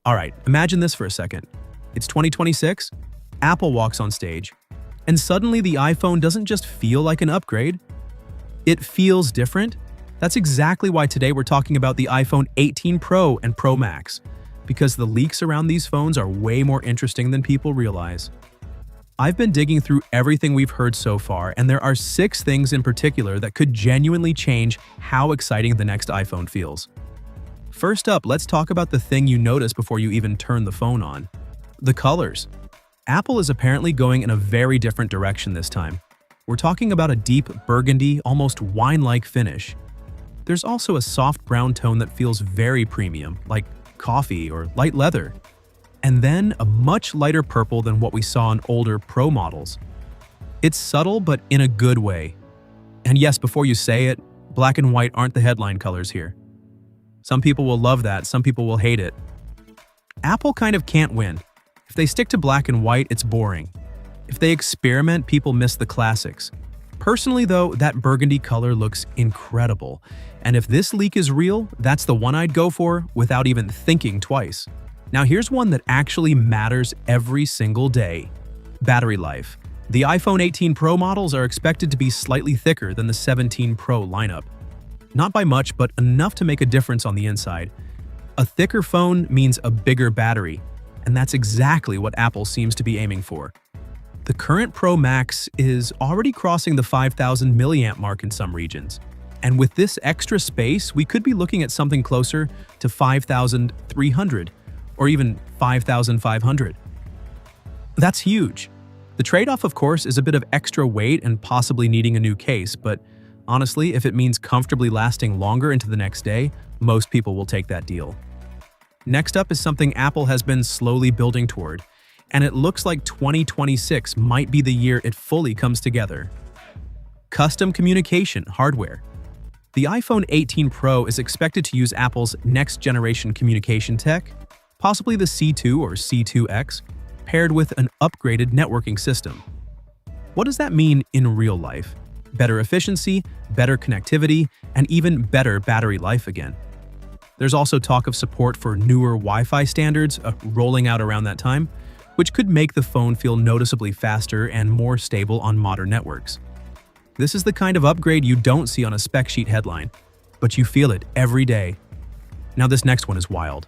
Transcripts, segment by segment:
All right, imagine this for a second. It's 2026, Apple walks on stage, and suddenly the iPhone doesn't just feel like an upgrade, it feels different. That's exactly why today we're talking about the iPhone 18 Pro and Pro Max, because the leaks around these phones are way more interesting than people realize. I've been digging through everything we've heard so far, and there are 6 things in particular that could genuinely change how exciting the next iPhone feels. First up, let's talk about the thing you notice before you even turn the phone on: the colors. Apple is apparently going in a very different direction this time. We're talking about a deep burgundy, almost wine-like finish. There's also a soft brown tone that feels very premium, like coffee or light leather. And then a much lighter purple than what we saw in older Pro models. It's subtle, but in a good way. And yes, before you say it, black and white aren't the headline colors here. Some people will love that, some people will hate it. Apple kind of can't win. If they stick to black and white, it's boring. If they experiment, people miss the classics. Personally though, that burgundy color looks incredible. And if this leak is real, that's the one I'd go for without even thinking twice. Now here's one that actually matters every single day: battery life. The iPhone 18 Pro models are expected to be slightly thicker than the 17 Pro lineup. Not by much, but enough to make a difference on the inside. A thicker phone means a bigger battery, and that's exactly what Apple seems to be aiming for. The current Pro Max is already crossing the 5,000 milliamp mark in some regions. And with this extra space, we could be looking at something closer to 5,300 or even 5,500. That's huge. The trade-off, of course, is a bit of extra weight and possibly needing a new case, but honestly, if it means comfortably lasting longer into the next day, most people will take that deal. Next up is something Apple has been slowly building toward, and it looks like 2026 might be the year it fully comes together: custom communication hardware. The iPhone 18 Pro is expected to use Apple's next-generation communication tech, possibly the C2 or C2X, paired with an upgraded networking system. What does that mean in real life? Better efficiency, better connectivity, and even better battery life again. There's also talk of support for newer Wi-Fi standards rolling out around that time, which could make the phone feel noticeably faster and more stable on modern networks. This is the kind of upgrade you don't see on a spec sheet headline, but you feel it every day. Now this next one is wild.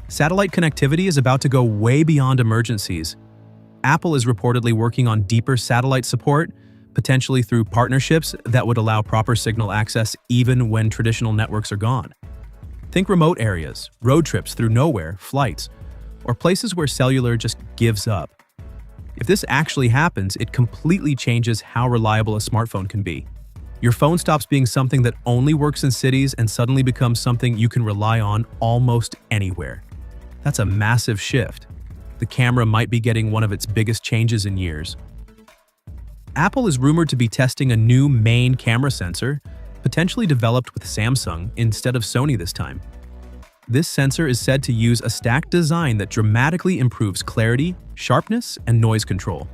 Satellite connectivity is about to go way beyond emergencies. Apple is reportedly working on deeper satellite support, potentially through partnerships that would allow proper signal access even when traditional networks are gone. Think remote areas, road trips through nowhere, flights, or places where cellular just gives up. If this actually happens, it completely changes how reliable a smartphone can be. Your phone stops being something that only works in cities and suddenly becomes something you can rely on almost anywhere. That's a massive shift. The camera might be getting one of its biggest changes in years. Apple is rumored to be testing a new main camera sensor, potentially developed with Samsung instead of Sony this time. This sensor is said to use a stacked design that dramatically improves clarity, sharpness, and noise control.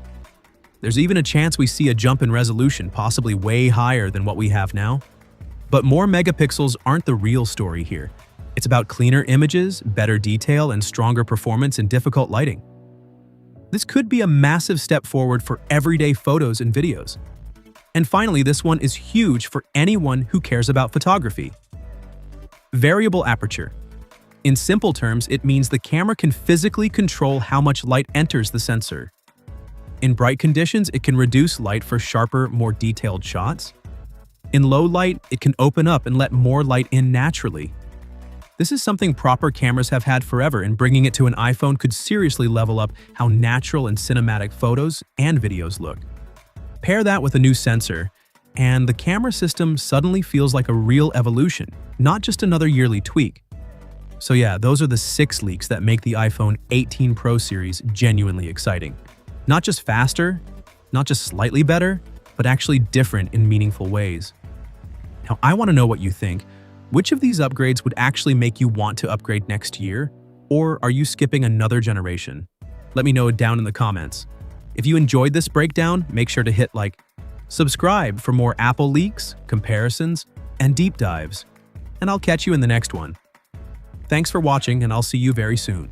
There's even a chance we see a jump in resolution, possibly way higher than what we have now. But more megapixels aren't the real story here. It's about cleaner images, better detail, and stronger performance in difficult lighting. This could be a massive step forward for everyday photos and videos. And finally, this one is huge for anyone who cares about photography. Variable aperture. In simple terms, it means the camera can physically control how much light enters the sensor. In bright conditions, it can reduce light for sharper, more detailed shots. In low light, it can open up and let more light in naturally. This is something proper cameras have had forever, and bringing it to an iPhone could seriously level up how natural and cinematic photos and videos look. Pair that with a new sensor, and the camera system suddenly feels like a real evolution, not just another yearly tweak. So yeah, those are the 6 leaks that make the iPhone 18 Pro series genuinely exciting. Not just faster, not just slightly better, but actually different in meaningful ways. Now, I want to know what you think. Which of these upgrades would actually make you want to upgrade next year? Or are you skipping another generation? Let me know down in the comments. If you enjoyed this breakdown, make sure to hit like. Subscribe for more Apple leaks, comparisons, and deep dives. And I'll catch you in the next one. Thanks for watching, and I'll see you very soon.